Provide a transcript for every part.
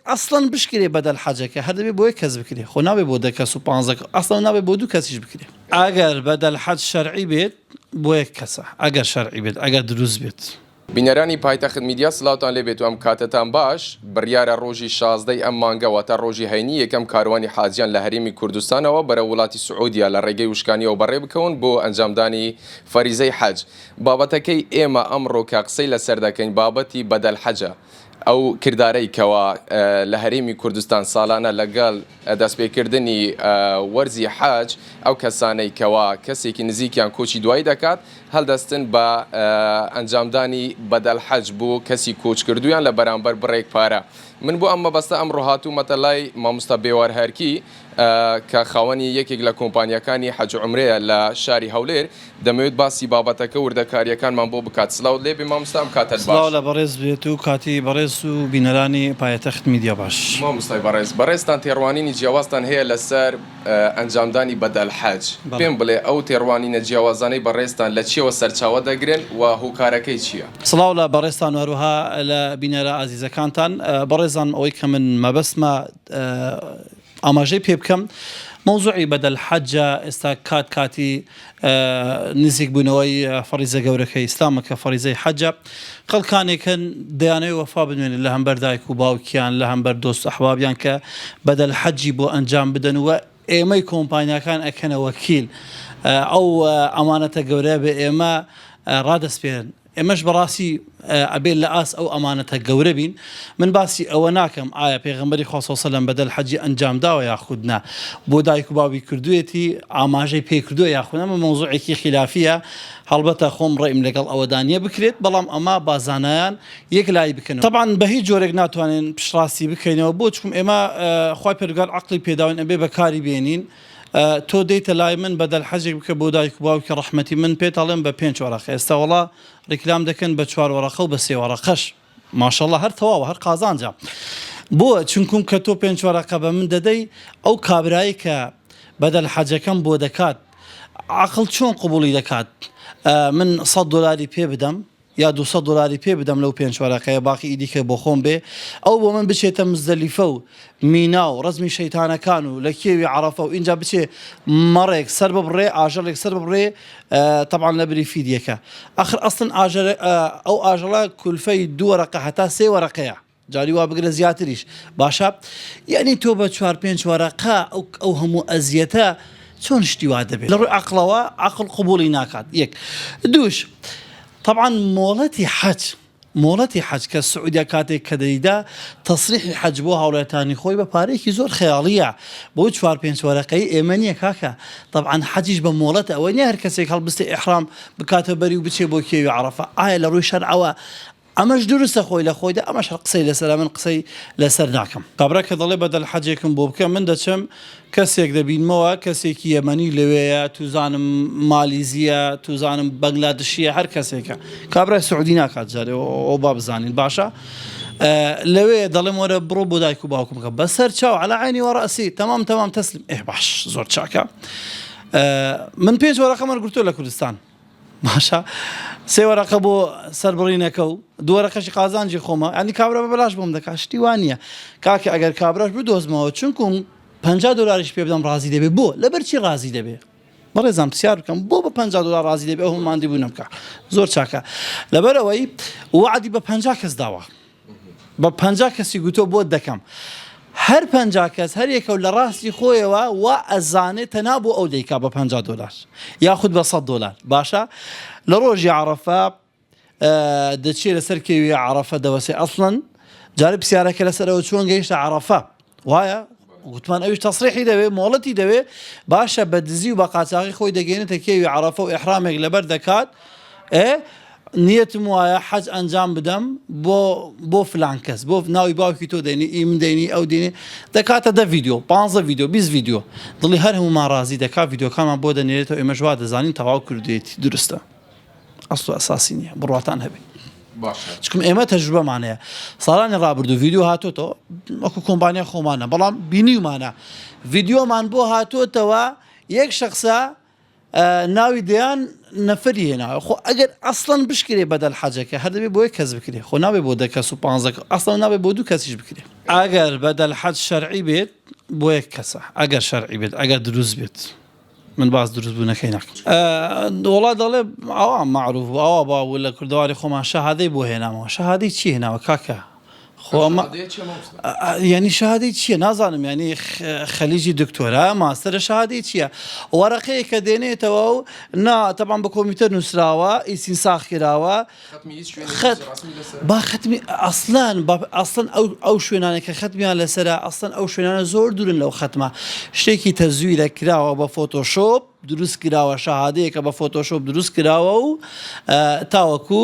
اصلا بشكري بدل حاجك هذا بيبوي كذب بكري خو نابي بوده كسو بانزك اصلا نابي بودو كسيش بكري اگر بدل حج شرعي بيت بوي كسا اگر شرعي بيت اگر دروز بيت بینەرانی پایتەخت میدیا سلااوتان لێبێت و ئەم کاتتان باش بڕیارە ڕۆژی 16 ئەم مانگەوە تا ڕۆژی هەینی یەکەم کاروانی حاجیان لە هەرێمی کوردستانەوە بەرە وڵاتی سعودیا لە ڕێگەی وشکانیەوە بەڕێ بکەون بۆ ئەنجامدانی فەریزەی حەج بابەتەکەی ئێمە ئەمڕۆ کە قسەی لەسەر دەکەین بابەتی بەدەل حەجە ئەو کردارەی کەوا لە هەرێمی کوردستان ساڵانە لەگەڵ دەستپێکردنی وەرزی حاج ئەو کەسانەی کەوا کەسێکی نزیکیان کۆچی دوایی دەکات هەڵدەستن بە ئەنجامدانی بەدەل حەج بۆ کەسی کۆچ کردویان لە بەرامبەر بڕێک پارە من بۆ ئەم مەبەستە ئەمڕۆ هاتوومەتە لای مامۆستا بێوار هەرکی کە خاوەنی یەکێک لە کۆمپانیەکانی حەج و عومرەیە لە شاری هەولێر دەمەوێت باسی بابەتەکە وردەکاریەکانمان بۆ بکات سلااو لێبێ مامۆستا ئەم کاتت باش سلااو لە بەڕێز بێت و کاتی بەڕێز و بینەرانی پایتەخت میدیا باش مامۆستای بەڕێزتان تێڕوانینی جیاوازتان هەیە لەسەر ئەنجامدانی بەدەل حەج پێم بڵێ ئەو تێڕوانینە جیاوازانەی بەڕێزتان لە چیەوە سەرچاوە دەگرن و هۆکارەکەی چییە؟ سلااو لە بەڕێزتان وەروها لە بینەرە ئازیزەکانتان بەڕێزان ئەوەی کە من مەبەستمە ئاماژەی پێ بکەم موضوعی بەدەل حەجە ئێستا کاتی نزیک بوونەوەی فەریزە گەورەکەی ئیسلامە کە فەریزەی حەجە خەڵکانێکن دەیانەوێت وەفا بنوێنن لە هەمبەر دایک و باوکیان لە هەمبەر دۆست ئەحبابیان کە بەدەل حەجی بۆ ئەنجام بدەن و ئێمەی کۆمپانیاکان ئەکەنە وەکیل ئەو ئەمانەتە گەورە بە ئێمە ڕادەسپێرن ئێمەش بەڕاستی ئەبێت لە ئاس ئەو ئەمانەتە گەورە بین من باسی ئەوە ناکەم ئایا پێغەمبەری خوا صلی الله علیه و سلم بەدەل حەجی ئەنجامداوە یاخود نا بۆ دایک و باوی کردوێتی ئاماژەی پێ کردووە یاخود ئەمە مەوزوعێکی خلافیە هەڵبەتە خۆم ڕێیم لەگەڵ ئەوەدانیە بکرێت بەڵام ئەمە بازانایان یەک لای بکەن طبعا بە هیچ جۆرێک ناتوانین پشتڕاستی بکەینەوە بۆ چکم ئێمە خوای پەروەردگار عەقڵی پێداوین ئەبێ بەکاری بێنین تۆ دەیتە لای من بەدەل حەجێک بکە بۆ دایک و باوکی ڕەحمەتی من پێت ئەڵێم بە 5 وەرەقە ئێستا وەڵا ڕیکلام دەکەن بە 4 وەرەقە و بە 3 وەرەقەش ماشەڵڵا هەر تەواوە هەر قازانجا بۆ چونکم کە تۆ 5 وەرەقە بە من دەدەی ئەو کابرایی کە بەدەل حەجەکەم بۆ دەکات عەقڵ چۆن قبوڵی دەکات من 100 دۆلاری پێ بدەم یا 200 دۆلاری پێ بدەم لەو 5 وەرەقەیە باقی ئیدیکە بۆ خۆم بێ ئەو بۆ من بچێتە مزدەلیفە و مینا و ڕەزمی شەیتانەکان و لە کێوی عەرەفە و اینجا بچێ مەڕێک سەر ببڕێ ئاژەڵێک سەر ببڕێ طبعا لە بری فیدیەکە ئەخر ئەسڵن ئەو ئاژەڵە کولفەی 2 وەرەقە هەتا 3 وەرەقەیە جاری وا بگرە زیاتریش باشە یعنی تۆ بە 4-5 وەرەقە ئەو هەموو ئەزیەتە چۆن شتی وا دەبێت لە ڕووی عەقڵەوە عەقڵ قبوڵی ناکات یەک دووش طبعا مۆڵەتی حەج کە سعودیا کاتێک کە دەیدا تەسریحی حەج بۆ هاوڵاتیانی خۆی بە پارەیەکی زۆر خەیاڵیە بۆ 4-5 وەرەقەی ئێمە نییە کاکە طبعا حەجیش بە مۆڵەت ئەوە نیە هەر کەسێک هەڵبستێ ئیحرام بکاتە بەری و بچێ بۆ کێوی عەرەفە ئایا لە ڕووی شەرعەوە ئەمەش دروستە خۆی لە خۆیدا ئەمەش قسەی لەسەر من قسەی لەسەر ناکەم کابرا کە دەڵێ بەدەل حەجێکم بۆ بکەم من دەچم کەسێک دەبینمەوە کەسێکی یەمەنی لەوەیە توزانم مالیزیە توزانم بەنگلادشیە هەر کەسێکە کابرای سعودی ناکات جارێ ئەو با بزانین باشە لەوەیە دەڵێم وەرە بڕۆ بۆ دایک و باوکم بکە بەسەر چاو عەلا عەینی وەڕەسی تەمام تەسلیم باش زۆر چاکە من 5 وەرەقەم وەرگرتووە لە کوردستان ماشە 3 وەرەقە بۆ سەربڕینەکە و 2 وەرەقەشی قازانجی خۆمە ینی کابرا بەبەلاش بۆم دەکات شتی وان نییە کاکە ئەگەر کابراش بدۆزمەوە چونکم 50 دۆلاریش پێ بدەم ڕازی دەبێ بۆ لەبەرچی ڕازی دەبێ بەڕێزام پرسیار بکەم بۆ بە 50 دۆلار ڕازی دەبێ ئەو ماندی بوو نەبکە زۆر چاکە لەبەرەوەی وعدی بە 50 کەس داوە بە 50 کەسی گوتۆ بۆت دەکەم هەر 50 کەس هەر یەکەو لە ڕاستی خۆیەوە وا ئەزانێت تەنیا بۆ ئەو دەیکا بە 50 دۆلار یاخود بە 100 دۆلار باشە لە ڕۆژی عەرەفە دەچێت لەسەر کێوی عەرەفە دەوەسێ ئەسڵەن جارێ پرسیارەکە لەسەرەوە چۆن گەیشتە عەرەفە وایە گوتمان ئەویش تەسریحی دەوێ مۆڵەتی دەوێ باشە بە دزی و بە قاچاقی خۆی دەگەێنێتە کێوی عەرەفە و ئیحرامێک لەبەر دەکات نیەتم وایە حەج ئەنجام بدەم بۆ فلان کەس بۆ ناوی باوکی تۆ دەینی ئیم دەینی ئەو دێنی دەکاتە 10 ڤیدیۆ 15 ڤیدیۆ 20 ڤیدیۆ دڵی هەر هەمومان ڕازی دەکات ڤیدیۆکانمان بۆ دەنێرێتەوە ئێمەش وا دەزانین تەواو کردوێتی دروستە ئەسڵ و ئەساسی نییە بڕواتان هەبێ چکم ئێمە تەجروبەمانەیە ساڵانی ڕابردوو ڤیدیۆ هاتۆتەوە وەکو کۆمپانیا خۆمانە بەڵام بینیومانە ڤیدیۆمان بۆ هاتۆتەوە یەک شەخصە ناوی دەیان نەفری هێناوە خۆ ئەگەر ئەسڵەن بشکرێ بەدەل حەجەکە هەر دەبێت بۆ یەک کەس بکرێ خۆ نابێت بۆ 10 کەس و 15 ئەسڵەن نابێت بۆ 2 کەسیش بکرێ ئەگەر بەدەل حەج شەرعی بێت بۆ یەک کەسە ئەگەر شەرعی بێت ئەگەر دروست بێت من باز دروست بوونەکەی ناکەم وڵات دەڵێ ئەوە معروف بوو ئەوە باوە لە کوردەواری خۆمان شەهادەی بۆ هێنامەوە شەهادەی چی هێناوە کاکە خۆمە ینی شەهادەی چییە نازانم ینی خەلیجی دکتۆرە ماستەرە شەهادەی چییە وەرەقەیە کە دێنێتەوە و تەبان بە کۆمیتە نووسراوە ئیسین ساخ کراوە با ختمی ئەسڵەن ئەو شوێنانە کە ختمیان لەسرە ئەسڵەن ئەو شوێنانە زۆر دوورن لەو ختمە شتێکی تەزویرە کراوە بە فۆتۆشۆپ دروست کراوە شەهادەیەکە بە فۆتۆشۆپ دروست کراوە و تاوەکو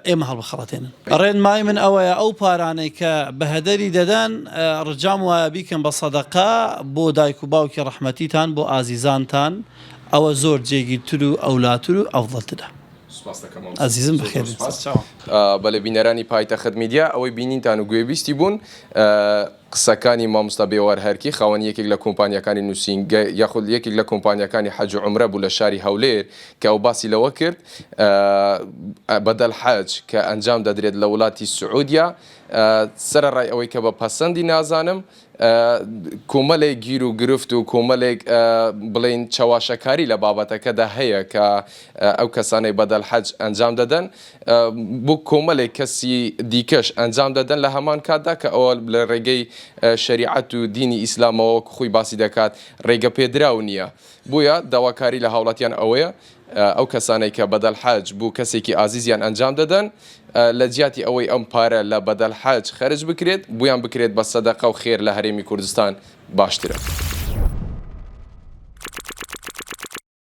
ئێمە هەڵبخەڵەتێنن ڕێنمای من ئەوەیە ئەو پارانەی کە بە هەدەری دەدەن ڕجام وایە بیکەن بە سەدەقە بۆ دایک و باوکی ڕەحمەتیتان بۆ ئازیزانتان ئەوە زۆر جێگیرتر و ئەولاتر و ئەفضەلترە عزیزم بخێر بەلە بینەرانی پایتەخت میدیا ئەوەی بینینتان و گوێبیستی بوون قسەکانی مامۆستا بێوار هەرکی خاوەن یەکێک لە کۆمپانیەکانی نووسینگە یاخود یەکێک لە کۆمپانیەکانی حەج و عومرە بوو لە شاری هەولێر کە ئەو باسی لەوە کرد بەدەل حەج کە ئەنجام دەدرێت لە وڵاتی سعودیا سەرەڕای ئەوەی کە بە پەسەندی نازانم کۆمەڵێک گیر و گرفت و کۆمەڵێک بڵین چاواشەکاری لە بابەتەکەدا هەیە کە ئەو کەسانەی بەدەل حەج ئەنجام دەدەن بۆ کۆمەڵێک کەسی دیکەش ئەنجام دەدەن لە هەمان کاتدا کە ئەوە لە ڕێگەی شریعەت و دینی ئیسلامەوە خۆی باسی دەکات ڕێگە پێدراو نییە بۆیە داواکاری لە هاوڵاتیان ئەوەیە ئەو کەسانەی کە بەدەل حەج بوو کەسێکی ئازیزیان ئەنجام دەدەن لە جیاتی ئەوەی ئەم پارە لە بەدەل حەج خەرج بکرێت بویان بکرێت بە سەدەقە و خێر لە هەرێمی کوردستان باشترە.